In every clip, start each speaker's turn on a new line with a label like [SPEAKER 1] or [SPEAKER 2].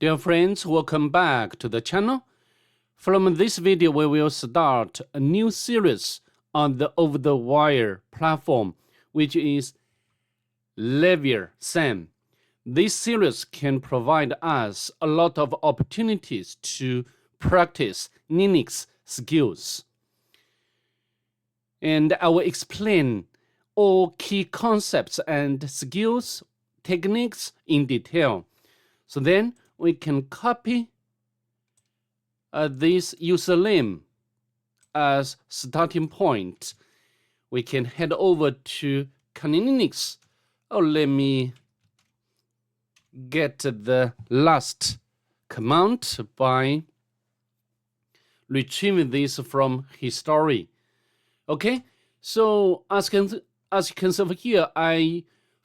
[SPEAKER 1] Dear friends, welcome back to the channel. From this video, we will start a new series on the OverTheWire platform, which is Leviathan. This series can provide us a lot of opportunities to practice Linux skills. And I will explain all key concepts and skills, techniques in detail. So then we can copy this username as starting point. We can head over to Kali Linux. Let me get the last command by retrieving this from history. Okay, so as you can see over here,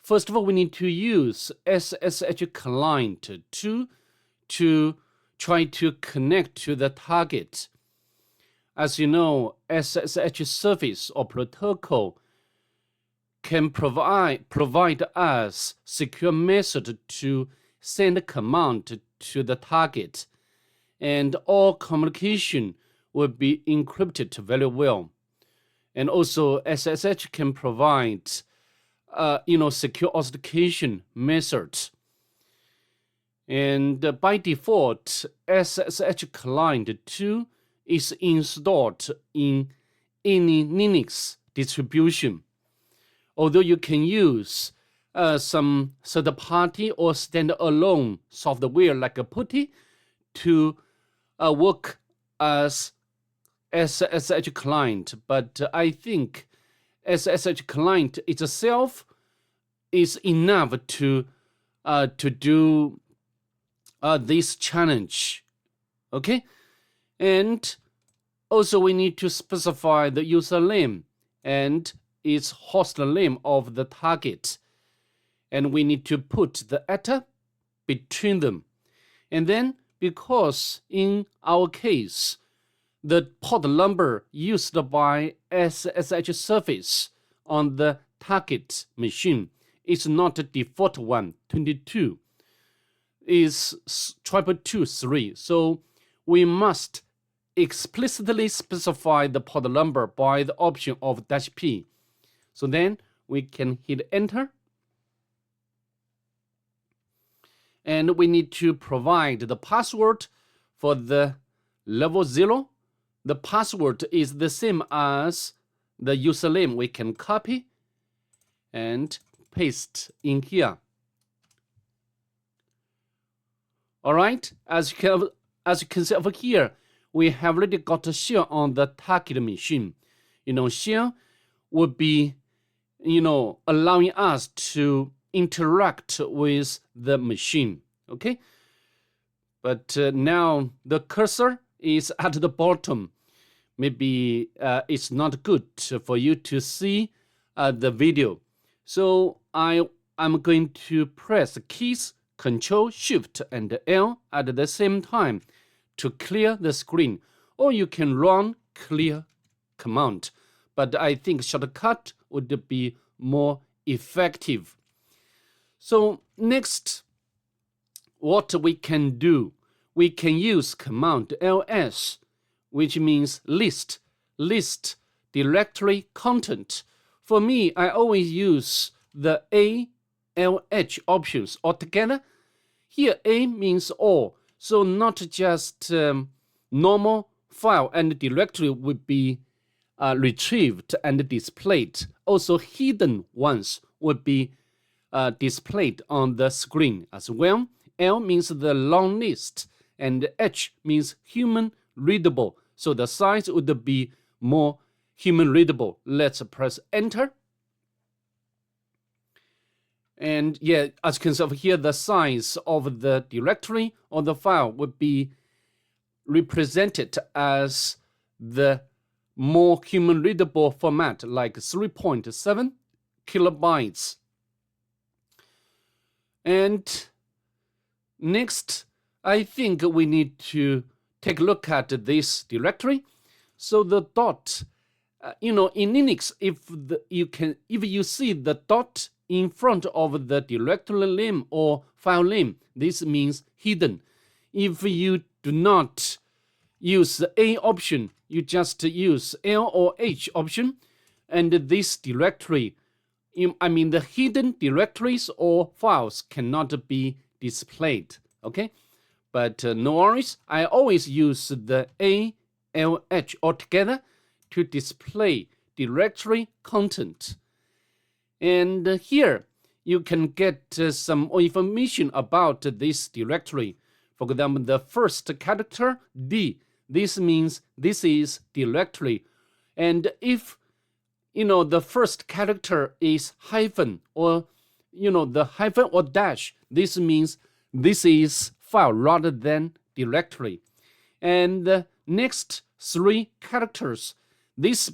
[SPEAKER 1] first of all, we need to use SSH client to try to connect to the target. As you know, SSH service or protocol can provide us secure method to send a command to the target, and all communication will be encrypted very well. And also, SSH can provide secure authentication methods. And by default, SSH client 2 is installed in any Linux distribution. Although you can use some third-party or standalone software like a PuTTY to work as SSH client, but I think SSH client itself is enough to do this challenge. Okay, and also we need to specify the username and its host name of the target, and we need to put the @ between them. And then, because in our case the port number used by SSH service on the target machine is not the default one, 22, is 2223. So we must explicitly specify the port number by the option of -P. So then we can hit enter. And we need to provide the password for the level 0. The password is the same as the username. We can copy and paste in here. All right, as you can see over here, we have already got a shell on the target machine. Shell would be, allowing us to interact with the machine. Okay, but now the cursor is at the bottom. Maybe it's not good for you to see the video. So I'm going to press the keys Control, Shift, and L at the same time to clear the screen. Or you can run clear command. But I think shortcut would be more effective. So next, what we can do, we can use command ls, which means list directory content. For me, I always use the ALH options altogether. Here, A means all, so not just normal file and directory would be retrieved and displayed. Also, hidden ones would be displayed on the screen as well. L means the long list, and H means human readable. So the size would be more human readable. Let's press enter. And yeah, as you can see over here, the size of the directory or the file would be represented as the more human readable format, like 3.7 kilobytes. And next, I think we need to take a look at this directory. So the dot, in Linux, if you see the dot in front of the directory name or file name, this means hidden. if you do not use the A option, you just use L or H option, and this directory, the hidden directories or files cannot be displayed, okay? But no worries, I always use the A, L, H altogether to display directory content. And here, you can get some information about this directory. For example, the first character, D, this means this is directory. And if, the first character is hyphen or, the hyphen or dash, this means this is file rather than directory. And the next three characters, this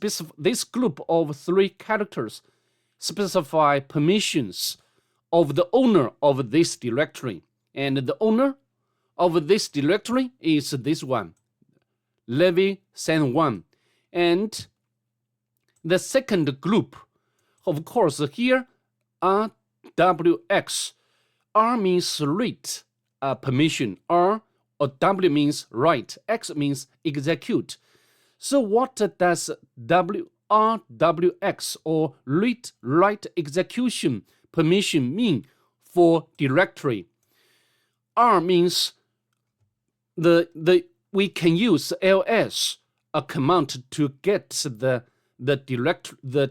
[SPEAKER 1] group of three characters specify permissions of the owner of this directory. And the owner of this directory is this one, Leviathan 1. And the second group, of course, here RWX. R means read permission. R or W means write. X means execute. So what does RWX or read write execution permission mean for directory? R means we can use ls, a command to get the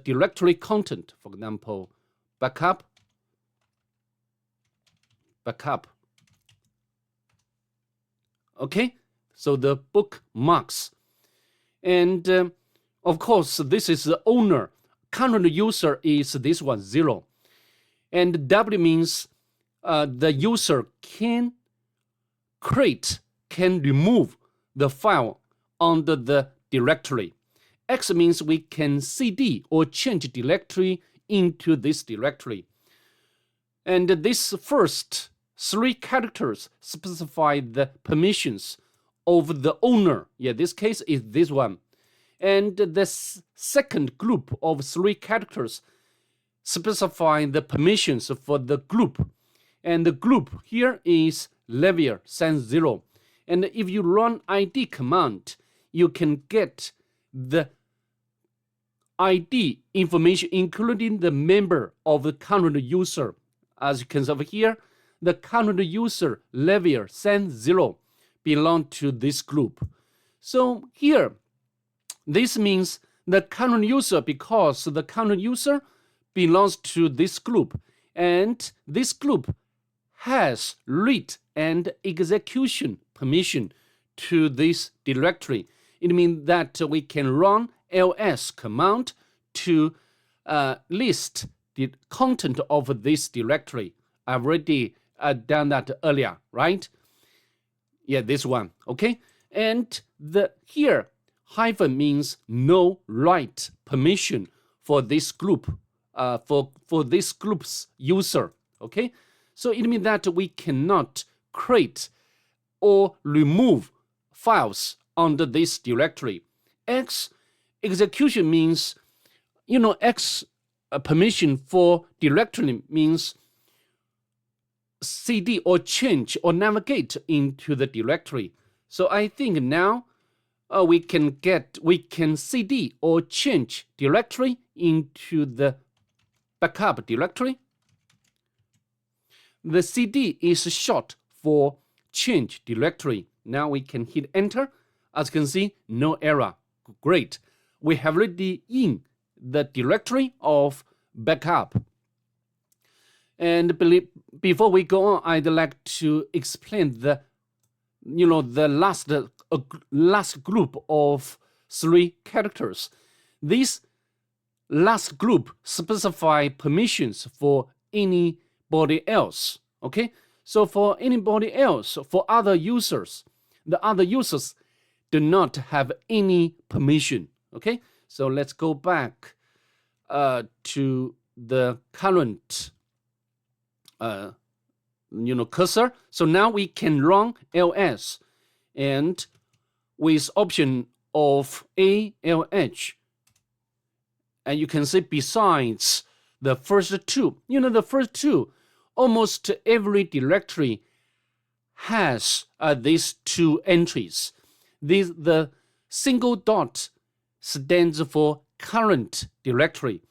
[SPEAKER 1] directory content. For example, backup. Okay, so the bookmarks. And of course, this is the owner. Current user is this one, 0. And W means the user can create, can remove the file under the directory. X means we can cd or change directory into this directory. And this first three characters specify the permissions of the owner. Yeah, this case is this one. And the second group of three characters specify the permissions for the group. And the group here is Leviathan 0. And if you run id command, you can get the ID information, including the member of the current user. As you can see over here, the current user, Leviathan 0, belong to this group. So here, this means the current user, because the current user belongs to this group, and this group has read and execution permission to this directory. It means that we can run ls command to list the content of this directory. I've already done that earlier, right? Yeah, this one, okay? And here, hyphen means no write permission for this group, for this group's user, okay? So it means that we cannot create or remove files under this directory. X execution means, X permission for directory means cd or change or navigate into the directory. So I think now we can cd or change directory into the backup directory. The cd is short for change directory. Now we can hit enter. As you can see, no error. Great. We have already in the directory of backup. And before we go on, I'd like to explain the last group of three characters. This last group specify permissions for anybody else. Okay, so for anybody else, for other users, the other users do not have any permission. Okay, so let's go back to the current cursor. So now we can run ls, and with option of ALH, and you can see besides the first two, the first two, almost every directory has these two entries. The single dot stands for current directory.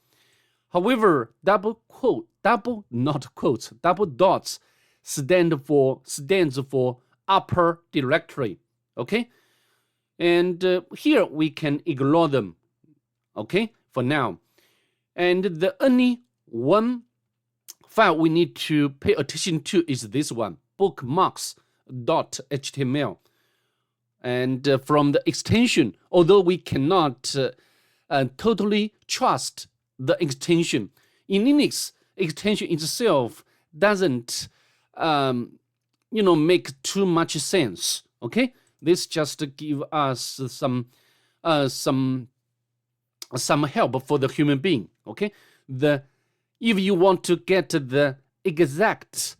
[SPEAKER 1] However, double dots stands for upper directory. Okay, and here we can ignore them. Okay, for now. And the only one file we need to pay attention to is this one, bookmarks.html. And from the extension, although we cannot totally trust the extension, in Linux, extension itself doesn't make too much sense. Okay, this just give us some help for the human being. Okay, if you want to get the exact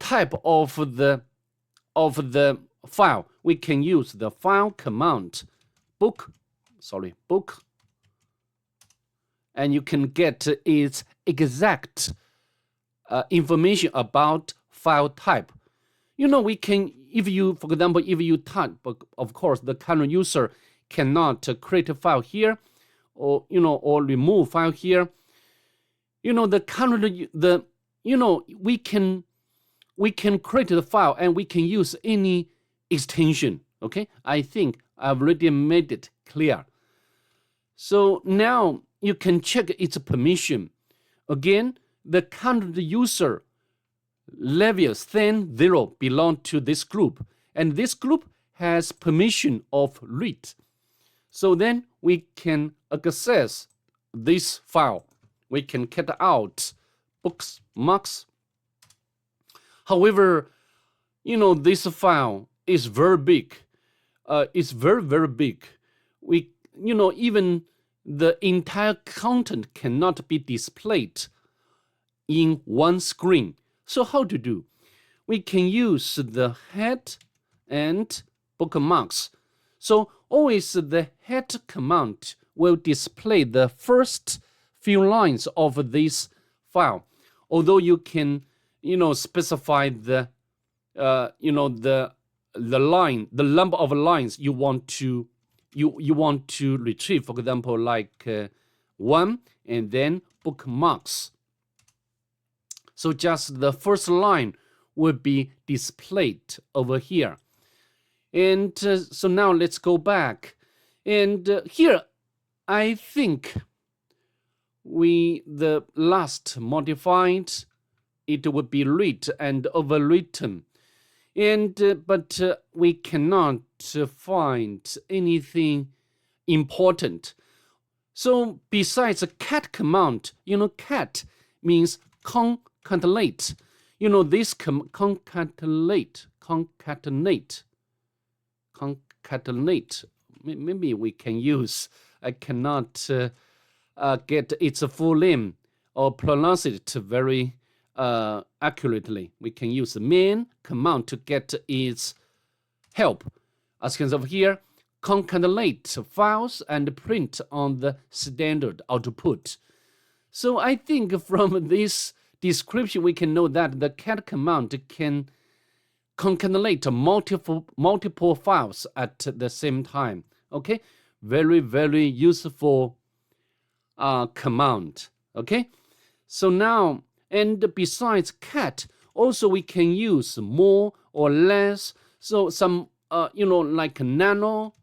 [SPEAKER 1] type of the file, we can use the file command book, and you can get its exact information about file type. We can, for example, if you type, of course, the current user cannot create a file here, or remove file here. We can create the file and we can use any extension. Okay, I think I've already made it clear. So now you can check its permission. Again, the current user Leviathan 0 belong to this group, and this group has permission of read. So then we can access this file. We can cut out bookmarks. However, this file is very big. It's very, very big. Even the entire content cannot be displayed in one screen. So how to do? We can use the head and bookmarks. So always the head command will display the first few lines of this file. Although you can, specify the line, the number of lines you want to retrieve. For example, like 1 and then bookmarks. So just the first line will be displayed over here. And so now let's go back. And here, I think the last modified, it would be read and overwritten. And but we cannot find anything important. So besides a cat command, cat means concatenate. This concatenate. Maybe we can use. I cannot get its full name or pronounce it very accurately. We can use the main command to get its help. As you can see over here, concatenate files and print on the standard output. So I think from this description, we can know that the cat command can concatenate multiple files at the same time. Okay, very, very useful command. Okay, so now, and besides cat, also we can use more or less. So some, like nano,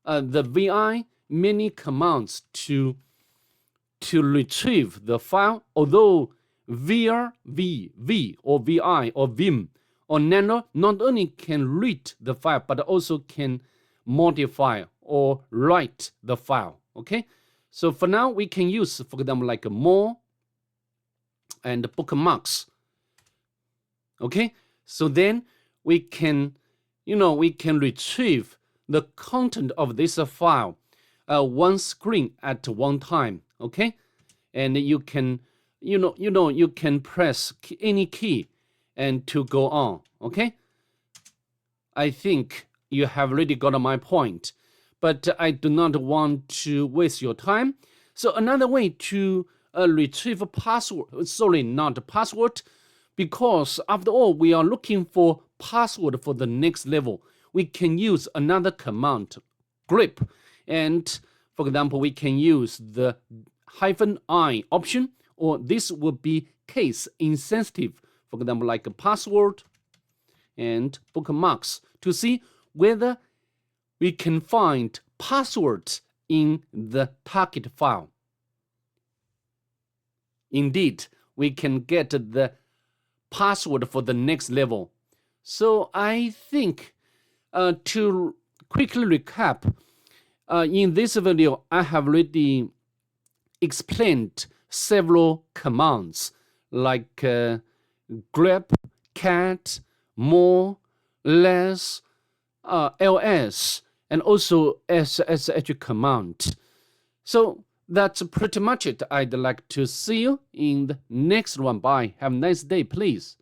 [SPEAKER 1] the vi, many commands to retrieve the file. Although vir, v, or vi, or vim, or nano not only can read the file, but also can modify or write the file. Okay, so for now we can use, for example, like more and bookmarks. Okay, so then we can, we can retrieve the content of this file one screen at one time. Okay, and you can, you can press any key and to go on. Okay, I think you have already got my point, but I do not want to waste your time. So another way to retrieve a password, sorry, not a password, because after all, we are looking for password for the next level, we can use another command, grep. And for example, we can use the -i option, or this would be case insensitive. For example, like a password and bookmarks to see whether we can find passwords in the target file. Indeed, we can get the password for the next level. So I think to quickly recap, in this video, I have already explained several commands like grep, cat, more, less, ls, and also ssh command. So that's pretty much it. I'd like to see you in the next one. Bye. Have a nice day, please.